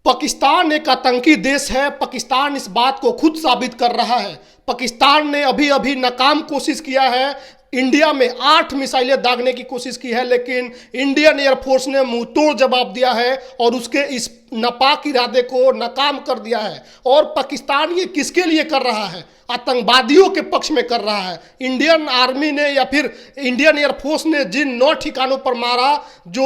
पाकिस्तान एक आतंकी देश है। पाकिस्तान इस बात को खुद साबित कर रहा है। पाकिस्तान ने अभी अभी नाकाम कोशिश किया है। इंडिया में 8 मिसाइलें दागने की कोशिश की है, लेकिन इंडियन एयरफोर्स ने मुंह तोड़ जवाब दिया है और उसके इस नापाक इरादे को नाकाम कर दिया है। और पाकिस्तान ये किसके लिए कर रहा है? आतंकवादियों के पक्ष में कर रहा है। इंडियन आर्मी ने या फिर इंडियन एयरफोर्स ने जिन 9 ठिकानों पर मारा, जो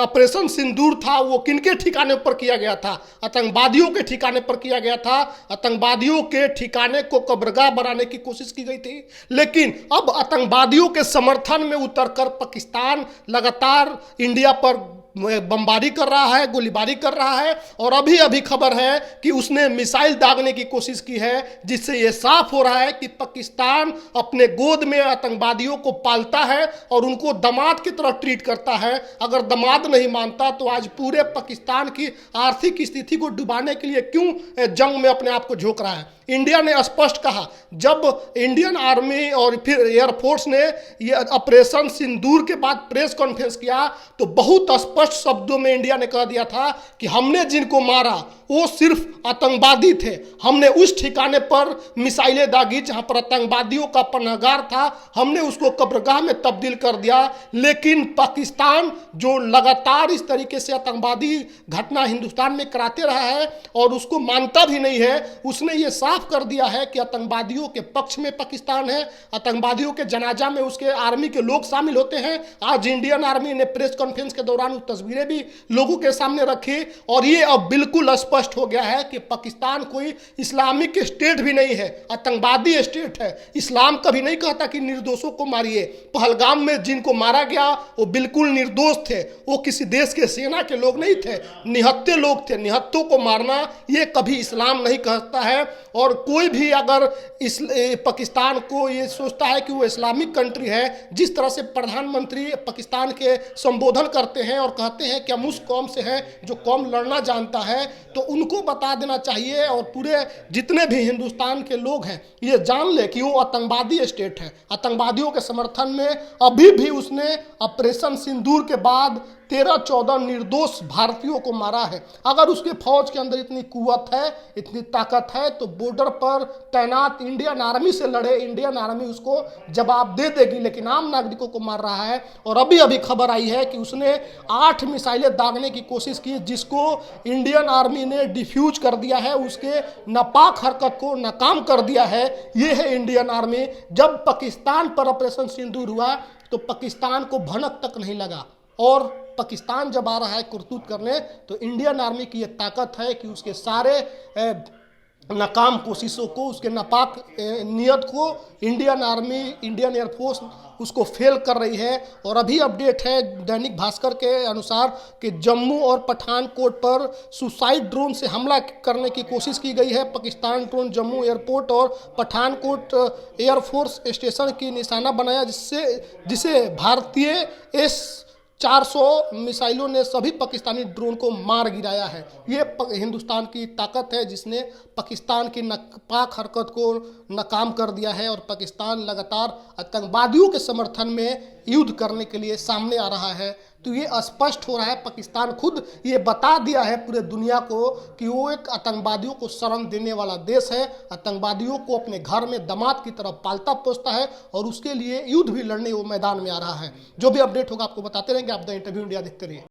ऑपरेशन सिंदूर था, वो किनके ठिकाने पर किया गया था? आतंकवादियों के ठिकाने पर किया गया था। आतंकवादियों के ठिकाने को कब्रगाह बनाने की कोशिश की गई थी, लेकिन अब आतंकवादियों के समर्थन में उतरकर पाकिस्तान लगातार इंडिया पर बमबारी कर रहा है, गोलीबारी कर रहा है। और अभी अभी खबर है कि उसने मिसाइल दागने की कोशिश की है, जिससे यह साफ हो रहा है कि पाकिस्तान अपने गोद में आतंकवादियों को पालता है और उनको दामाद की तरह ट्रीट करता है। अगर दामाद नहीं मानता तो आज पूरे पाकिस्तान की आर्थिक स्थिति को डुबाने के लिए क्यों जंग में अपने आप को झोंक रहा है? इंडिया ने स्पष्ट कहा, जब इंडियन आर्मी और फिर एयरफोर्स ने ये ऑपरेशन सिंदूर के बाद प्रेस कॉन्फ्रेंस किया, तो बहुत स्पष्ट शब्दों में इंडिया ने कह दिया था कि हमने जिनको मारा वो सिर्फ आतंकवादी थे। हमने उस ठिकाने पर मिसाइलें दागी जहां पर आतंकवादियों का पनाहगार था, हमने उसको कब्रगाह में तब्दील कर दिया। लेकिन पाकिस्तान जो लगातार इस तरीके से आतंकवादी घटना हिंदुस्तान में कराते रहा है और उसको मानता भी नहीं है, उसने ये साफ कर दिया है कि आतंकवादियों के पक्ष में पाकिस्तान है। आतंकवादियों के जनाजा में उसके आर्मी के लोग शामिल होते हैं। आज इंडियन आर्मी ने प्रेस कॉन्फ्रेंस के दौरान वो तस्वीरें भी लोगों के सामने रखी और ये अब बिल्कुल स्पष्ट हो गया है कि पाकिस्तान कोई इस्लामिक स्टेट भी नहीं है, आतंकवादी स्टेट है। इस्लाम कभी नहीं कहता कि निर्दोषों को मारिए। पहलगाम में जिनको मारा गया वो बिल्कुल निर्दोष थे, वो किसी देश के सेना के लोग नहीं थे, निहत्थे लोग थे। निहत्थों को मारना ये कभी इस्लाम नहीं कहता है। और कोई भी अगर इस पाकिस्तान को ये सोचता है कि वो इस्लामिक कंट्री है, जिस तरह से प्रधानमंत्री पाकिस्तान के संबोधन करते हैं और कहते हैं कि हम उस कौम से हैं जो कौम लड़ना जानता है, तो उनको बता देना चाहिए और पूरे जितने भी हिंदुस्तान के लोग हैं ये जान ले कि वो आतंकवादी स्टेट है। आतंकवादियों के समर्थन में अभी भी उसने ऑपरेशन सिंदूर के बाद 13-14 निर्दोष भारतीयों को मारा है। अगर उसके फौज के अंदर इतनी कुव्वत है, इतनी ताकत है, तो बॉर्डर पर तैनात इंडियन आर्मी से लड़े, इंडियन आर्मी उसको जवाब दे देगी। लेकिन आम नागरिकों को मार रहा है। और अभी अभी खबर आई है कि उसने 8 मिसाइलें दागने की कोशिश की, जिसको इंडियन आर्मी ने डिफ्यूज कर दिया है, उसके नापाक हरकत को नाकाम कर दिया है। ये है इंडियन आर्मी। जब पाकिस्तान पर ऑपरेशन सिंदूर हुआ तो पाकिस्तान को भनक तक नहीं लगा, और पाकिस्तान जब आ रहा है करतूत करने, तो इंडियन आर्मी की ये ताकत है कि उसके सारे नाकाम कोशिशों को, उसके नापाक नियत को इंडियन आर्मी, इंडियन एयरफोर्स उसको फेल कर रही है। और अभी अपडेट है दैनिक भास्कर के अनुसार कि जम्मू और पठानकोट पर सुसाइड ड्रोन से हमला करने की कोशिश की गई है। पाकिस्तान ड्रोन जम्मू एयरपोर्ट और पठानकोट एयरफोर्स स्टेशन की निशाना बनाया, जिसे भारतीय S-400 मिसाइलों ने सभी पाकिस्तानी ड्रोन को मार गिराया है। ये हिंदुस्तान की ताकत है जिसने पाकिस्तान की नापाक हरकत को नाकाम कर दिया है। और पाकिस्तान लगातार आतंकवादियों के समर्थन में युद्ध करने के लिए सामने आ रहा है। तो ये स्पष्ट हो रहा है, पाकिस्तान खुद ये बता दिया है पूरे दुनिया को कि वो एक आतंकवादियों को शरण देने वाला देश है। आतंकवादियों को अपने घर में दामाद की तरह पालता पोसता है और उसके लिए युद्ध भी लड़ने वो मैदान में आ रहा है। जो भी अपडेट होगा आपको बताते रहेंगे। आप द इंटरव्यू इंडिया देखते रहिए।